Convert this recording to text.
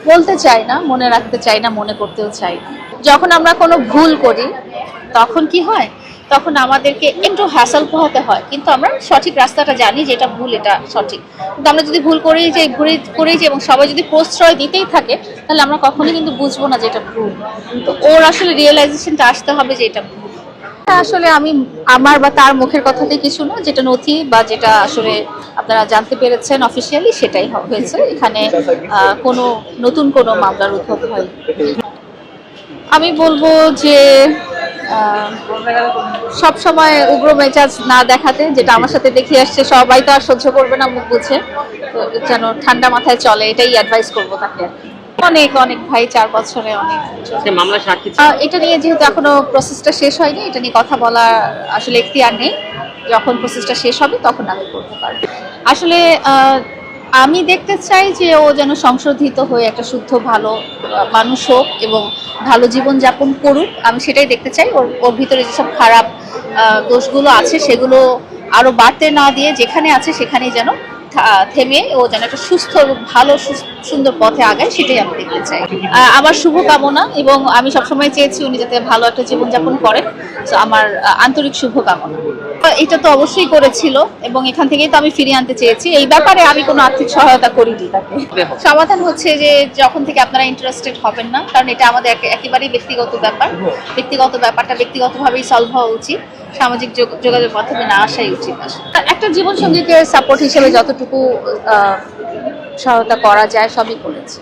বলতে চাই না, মনে রাখতে চাই না, মনে করতেও চাই না। যখন আমরা কোনো ভুল করি তখন কি হয়, তখন আমাদেরকে একটু হ্যাসেল পোহাতে হয়, কিন্তু আমরা সঠিক রাস্তাটা জানি যে এটা ভুল, এটা সঠিক। কিন্তু আমরা যদি ভুল করেই যাই, এবং সবাই যদি প্রশ্রয় দিতেই থাকে, তাহলে আমরা কখনোই কিন্তু বুঝবো না যে এটা ভুল। তো ওর আসলে রিয়েলাইজেশনটা আসতে হবে যে এটা ভুল। আসলে আমি আমার বা তার মুখের কথাতে কিছু না, যেটা নথি বা যেটা আসলে আপনারা জানতে পেরেছেন অফিসিয়ালি সেটাই হয়েছে। এখানে কোনো নতুন কোনো মামলার উদ্ভব হয়নি। আমি বলবো যে সব সময় উগ্র মেজাজ না দেখাতে, যেটা আমার সাথে দেখে আসছে, সবাই তো আর সহ্য করবে না মুখ বুঝে, তো যেন ঠান্ডা মাথায় চলে, এটাই অ্যাডভাইস করবো তাকে। অনেক অনেক ভাই, 4 বছরে অনেক। মামলা সাক্ষী এটা নিয়ে যেহেতু এখনো প্রসেসটা শেষ হয়নি, এটা নিয়ে কথা বলা আসলে এখতিয়ার নেই। যখন প্রসেসটা শেষ হবে তখন আমি করতে পারবো। আসলে আমি দেখতে চাই যে ও যেন সংশোধিত হয়ে একটা শুদ্ধ ভালো মানুষ হোক এবং ভালো জীবন যাপন করুক। আমি সেটাই দেখতে চাই। ওর ভিতরে যেসব খারাপ দোষগুলো আছে সেগুলো আরো বাড়তে না দিয়ে যেখানে আছে সেখানেই যেন থেমে ও যেন একটা সুস্থ ভালো সুন্দর পথে আগায়, সেটাই আমি দেখতে চাই। আমার শুভকামনা, এবং আমি সবসময় চেয়েছি উনি যাতে ভালো একটা জীবনযাপন করেন। তো আমার আন্তরিক শুভকামনা। এটা তো অবশ্যই করেছিল এবং এখান থেকেই তো আমি ফিরিয়ে আনতে চেয়েছি। এই ব্যাপারে আমি কোনো আর্থিক সহায়তা করিনি তাকে। সমাধান হচ্ছে যে যখন থেকে আপনারা ইন্টারেস্টেড হবেন না, কারণ এটা আমাদের একেবারেই ব্যক্তিগত ব্যাপার। ব্যক্তিগত ব্যাপারটা ব্যক্তিগতভাবেই সলভ হওয়া উচিত, সামাজিক যোগাযোগ মাধ্যমে না আসাই উচিত। একটা জীবন সঙ্গীকে সাপোর্ট হিসেবে যতটুকু সহায়তা করা যায় সবই করেছি।